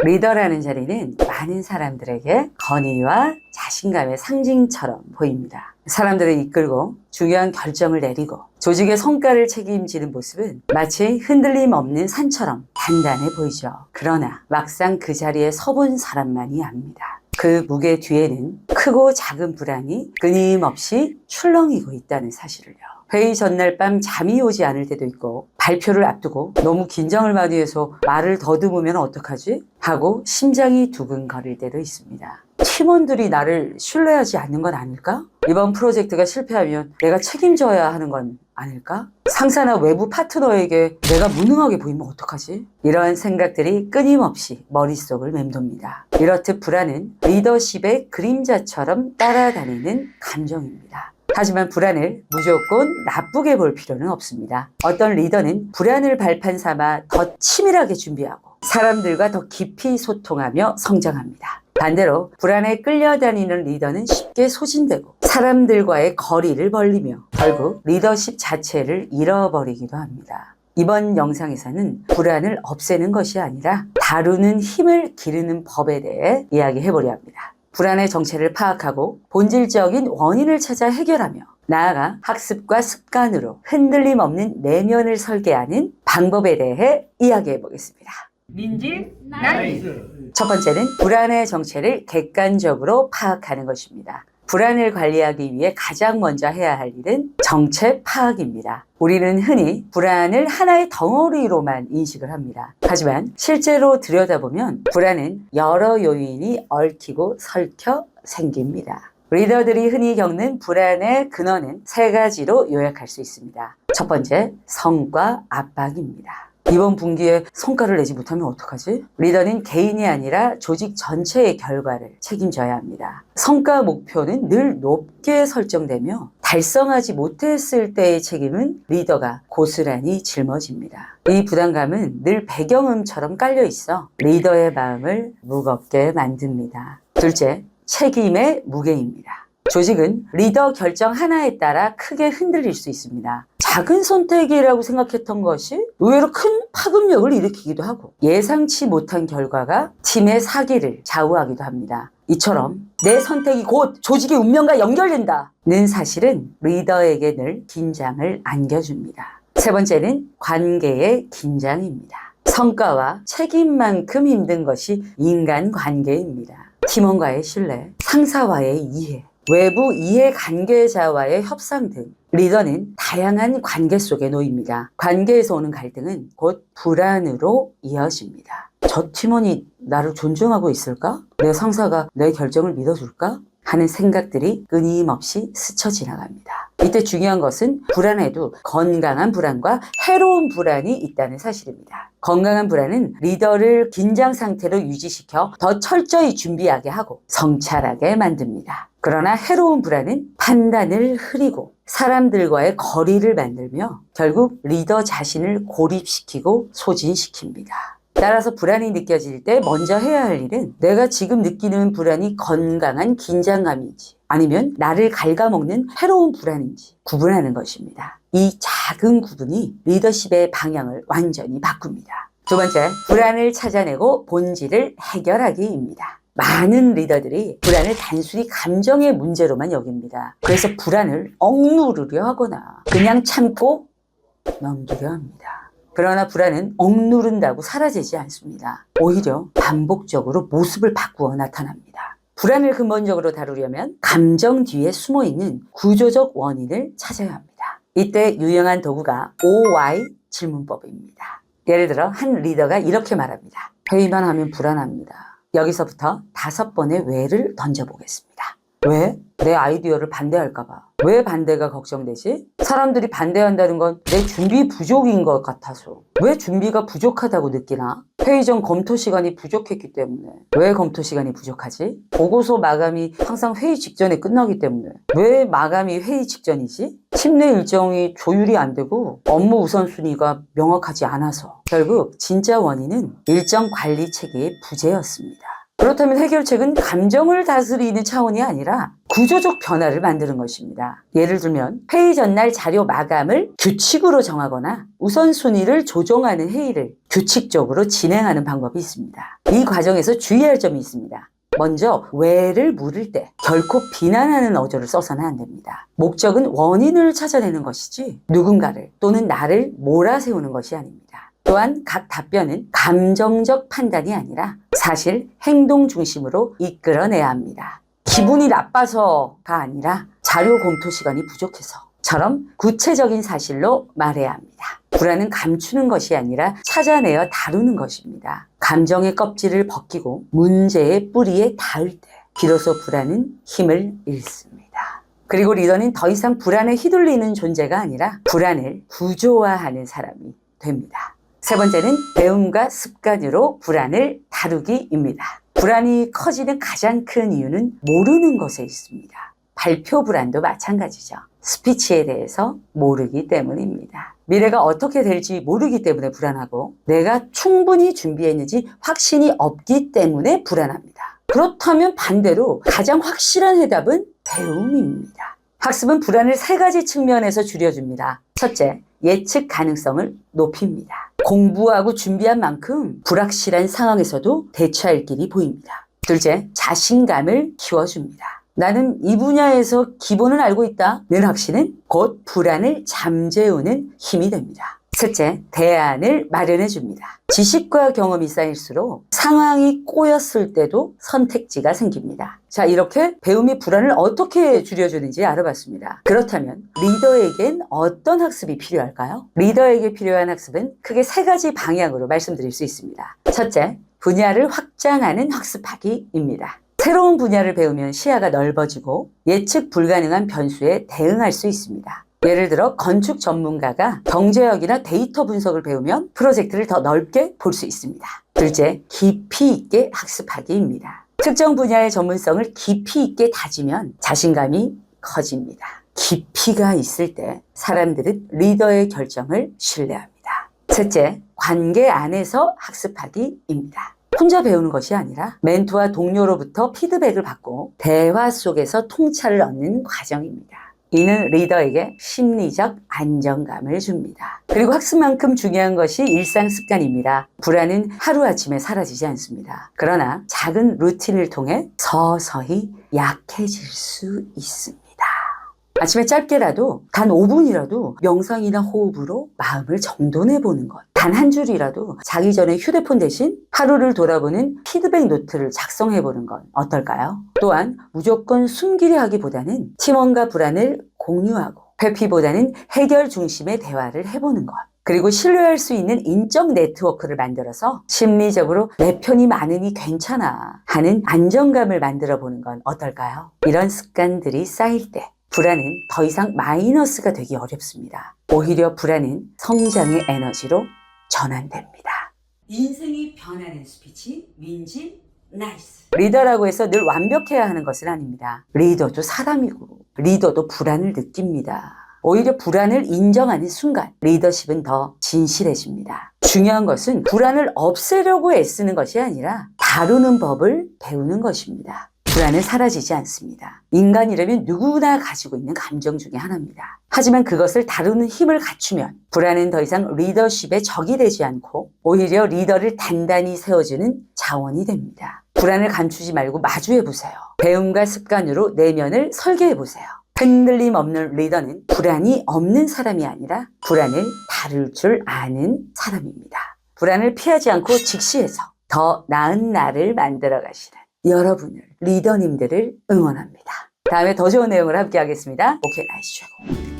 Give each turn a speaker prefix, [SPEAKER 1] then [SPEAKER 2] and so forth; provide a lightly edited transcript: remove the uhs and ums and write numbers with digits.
[SPEAKER 1] 리더라는 자리는 많은 사람들에게 건의와 자신감의 상징처럼 보입니다. 사람들을 이끌고 중요한 결정을 내리고 조직의 성과를 책임지는 모습은 마치 흔들림 없는 산처럼 단단해 보이죠. 그러나 막상 그 자리에 서본 사람만이 압니다. 그 무게 뒤에는 크고 작은 불안이 끊임없이 출렁이고 있다는 사실을요. 회의 전날 밤 잠이 오지 않을 때도 있고, 발표를 앞두고 너무 긴장을 많이 해서 말을 더듬으면 어떡하지? 하고 심장이 두근거릴 때도 있습니다. 팀원들이 나를 신뢰하지 않는 건 아닐까? 이번 프로젝트가 실패하면 내가 책임져야 하는 건 아닐까? 상사나 외부 파트너에게 내가 무능하게 보이면 어떡하지? 이러한 생각들이 끊임없이 머릿속을 맴돕니다. 이렇듯 불안은 리더십의 그림자처럼 따라다니는 감정입니다. 하지만 불안을 무조건 나쁘게 볼 필요는 없습니다. 어떤 리더는 불안을 발판 삼아 더 치밀하게 준비하고 사람들과 더 깊이 소통하며 성장합니다. 반대로 불안에 끌려다니는 리더는 쉽게 소진되고 사람들과의 거리를 벌리며 결국 리더십 자체를 잃어버리기도 합니다. 이번 영상에서는 불안을 없애는 것이 아니라 다루는 힘을 기르는 법에 대해 이야기해보려 합니다. 불안의 정체를 파악하고 본질적인 원인을 찾아 해결하며 나아가 학습과 습관으로 흔들림 없는 내면을 설계하는 방법에 대해 이야기해 보겠습니다.
[SPEAKER 2] 민지 나이스.
[SPEAKER 1] 첫 번째는 불안의 정체를 객관적으로 파악하는 것입니다. 불안을 관리하기 위해 가장 먼저 해야 할 일은 정체 파악입니다. 우리는 흔히 불안을 하나의 덩어리로만 인식을 합니다. 하지만 실제로 들여다보면 불안은 여러 요인이 얽히고 설켜 생깁니다. 리더들이 흔히 겪는 불안의 근원은 세 가지로 요약할 수 있습니다. 첫 번째, 성과 압박입니다. 이번 분기에 성과를 내지 못하면 어떡하지? 리더는 개인이 아니라 조직 전체의 결과를 책임져야 합니다. 성과 목표는 늘 높게 설정되며 달성하지 못했을 때의 책임은 리더가 고스란히 짊어집니다. 이 부담감은 늘 배경음처럼 깔려 있어 리더의 마음을 무겁게 만듭니다. 둘째, 책임의 무게입니다. 조직은 리더 결정 하나에 따라 크게 흔들릴 수 있습니다. 작은 선택이라고 생각했던 것이 의외로 큰 파급력을 일으키기도 하고 예상치 못한 결과가 팀의 사기를 좌우하기도 합니다. 이처럼 내 선택이 곧 조직의 운명과 연결된다는 사실은 리더에게 늘 긴장을 안겨줍니다. 세 번째는 관계의 긴장입니다. 성과와 책임만큼 힘든 것이 인간관계입니다. 팀원과의 신뢰, 상사와의 이해, 외부 이해관계자와의 협상 등 리더는 다양한 관계 속에 놓입니다. 관계에서 오는 갈등은 곧 불안으로 이어집니다. 저 팀원이 나를 존중하고 있을까? 내 상사가 내 결정을 믿어줄까? 하는 생각들이 끊임없이 스쳐 지나갑니다. 이때 중요한 것은 불안에도 건강한 불안과 해로운 불안이 있다는 사실입니다. 건강한 불안은 리더를 긴장 상태로 유지시켜 더 철저히 준비하게 하고 성찰하게 만듭니다. 그러나 해로운 불안은 판단을 흐리고 사람들과의 거리를 만들며 결국 리더 자신을 고립시키고 소진시킵니다. 따라서 불안이 느껴질 때 먼저 해야 할 일은 내가 지금 느끼는 불안이 건강한 긴장감인지 아니면 나를 갉아먹는 해로운 불안인지 구분하는 것입니다. 이 작은 구분이 리더십의 방향을 완전히 바꿉니다. 두 번째, 불안을 찾아내고 본질을 해결하기입니다. 많은 리더들이 불안을 단순히 감정의 문제로만 여깁니다. 그래서 불안을 억누르려 하거나 그냥 참고 넘기려 합니다. 그러나 불안은 억누른다고 사라지지 않습니다. 오히려 반복적으로 모습을 바꾸어 나타납니다. 불안을 근본적으로 다루려면 감정 뒤에 숨어있는 구조적 원인을 찾아야 합니다. 이때 유용한 도구가 OY 질문법입니다. 예를 들어 한 리더가 이렇게 말합니다. 회의만 하면 불안합니다. 여기서부터 5번의 왜를 던져보겠습니다. 왜? 내 아이디어를 반대할까봐. 왜 반대가 걱정되지? 사람들이 반대한다는 건 내 준비 부족인 것 같아서. 왜 준비가 부족하다고 느끼나? 회의 전 검토 시간이 부족했기 때문에. 왜 검토 시간이 부족하지? 보고서 마감이 항상 회의 직전에 끝나기 때문에. 왜 마감이 회의 직전이지? 팀 내 일정이 조율이 안 되고 업무 우선순위가 명확하지 않아서. 결국 진짜 원인은 일정 관리 체계의 부재였습니다. 그렇다면 해결책은 감정을 다스리는 차원이 아니라 구조적 변화를 만드는 것입니다. 예를 들면 회의 전날 자료 마감을 규칙으로 정하거나 우선순위를 조정하는 회의를 규칙적으로 진행하는 방법이 있습니다. 이 과정에서 주의할 점이 있습니다. 먼저 왜를 물을 때 결코 비난하는 어조를 써서는 안 됩니다. 목적은 원인을 찾아내는 것이지 누군가를 또는 나를 몰아세우는 것이 아닙니다. 또한 각 답변은 감정적 판단이 아니라 사실 행동 중심으로 이끌어내야 합니다. 기분이 나빠서가 아니라 자료 검토 시간이 부족해서처럼 구체적인 사실로 말해야 합니다. 불안은 감추는 것이 아니라 찾아내어 다루는 것입니다. 감정의 껍질을 벗기고 문제의 뿌리에 닿을 때 비로소 불안은 힘을 잃습니다. 그리고 리더는 더 이상 불안에 휘둘리는 존재가 아니라 불안을 구조화하는 사람이 됩니다. 세 번째는 배움과 습관으로 불안을 다루기입니다. 불안이 커지는 가장 큰 이유는 모르는 것에 있습니다. 발표 불안도 마찬가지죠. 스피치에 대해서 모르기 때문입니다. 미래가 어떻게 될지 모르기 때문에 불안하고 내가 충분히 준비했는지 확신이 없기 때문에 불안합니다. 그렇다면 반대로 가장 확실한 해답은 배움입니다. 학습은 불안을 세 가지 측면에서 줄여줍니다. 첫째, 예측 가능성을 높입니다. 공부하고 준비한 만큼 불확실한 상황에서도 대처할 길이 보입니다. 둘째, 자신감을 키워줍니다. 나는 이 분야에서 기본을 알고 있다는 확신은 곧 불안을 잠재우는 힘이 됩니다. 셋째, 대안을 마련해 줍니다. 지식과 경험이 쌓일수록 상황이 꼬였을 때도 선택지가 생깁니다. 자, 이렇게 배움이 불안을 어떻게 줄여주는지 알아봤습니다. 그렇다면 리더에겐 어떤 학습이 필요할까요? 리더에게 필요한 학습은 크게 세 가지 방향으로 말씀드릴 수 있습니다. 첫째, 분야를 확장하는 학습하기입니다. 새로운 분야를 배우면 시야가 넓어지고 예측 불가능한 변수에 대응할 수 있습니다. 예를 들어 건축 전문가가 경제학이나 데이터 분석을 배우면 프로젝트를 더 넓게 볼 수 있습니다. 둘째, 깊이 있게 학습하기입니다. 특정 분야의 전문성을 깊이 있게 다지면 자신감이 커집니다. 깊이가 있을 때 사람들은 리더의 결정을 신뢰합니다. 셋째, 관계 안에서 학습하기입니다. 혼자 배우는 것이 아니라 멘토와 동료로부터 피드백을 받고 대화 속에서 통찰을 얻는 과정입니다. 이는 리더에게 심리적 안정감을 줍니다. 그리고 학습만큼 중요한 것이 일상 습관입니다. 불안은 하루아침에 사라지지 않습니다. 그러나 작은 루틴을 통해 서서히 약해질 수 있습니다. 아침에 짧게라도 단 5분이라도 명상이나 호흡으로 마음을 정돈해 보는 것. 단 한 줄이라도 자기 전에 휴대폰 대신 하루를 돌아보는 피드백 노트를 작성해 보는 건 어떨까요? 또한 무조건 숨기려 하기보다는 팀원과 불안을 공유하고 회피보다는 해결 중심의 대화를 해보는 것. 그리고 신뢰할 수 있는 인적 네트워크를 만들어서 심리적으로 내 편이 많으니 괜찮아 하는 안정감을 만들어 보는 건 어떨까요? 이런 습관들이 쌓일 때 불안은 더 이상 마이너스가 되기 어렵습니다. 오히려 불안은 성장의 에너지로 전환됩니다. 인생이 변하는 스피치, 민지, 나이스. 리더라고 해서 늘 완벽해야 하는 것은 아닙니다. 리더도 사람이고 리더도 불안을 느낍니다. 오히려 불안을 인정하는 순간 리더십은 더 진실해집니다. 중요한 것은 불안을 없애려고 애쓰는 것이 아니라 다루는 법을 배우는 것입니다. 불안은 사라지지 않습니다. 인간이라면 누구나 가지고 있는 감정 중에 하나입니다. 하지만 그것을 다루는 힘을 갖추면 불안은 더 이상 리더십의 적이 되지 않고 오히려 리더를 단단히 세워주는 자원이 됩니다. 불안을 감추지 말고 마주해보세요. 배움과 습관으로 내면을 설계해보세요. 흔들림 없는 리더는 불안이 없는 사람이 아니라 불안을 다룰 줄 아는 사람입니다. 불안을 피하지 않고 직시해서 더 나은 나를 만들어 가시는 여러분을, 리더님들을 응원합니다. 다음에 더 좋은 내용을 함께 하겠습니다. 오케이, 나이스 최고.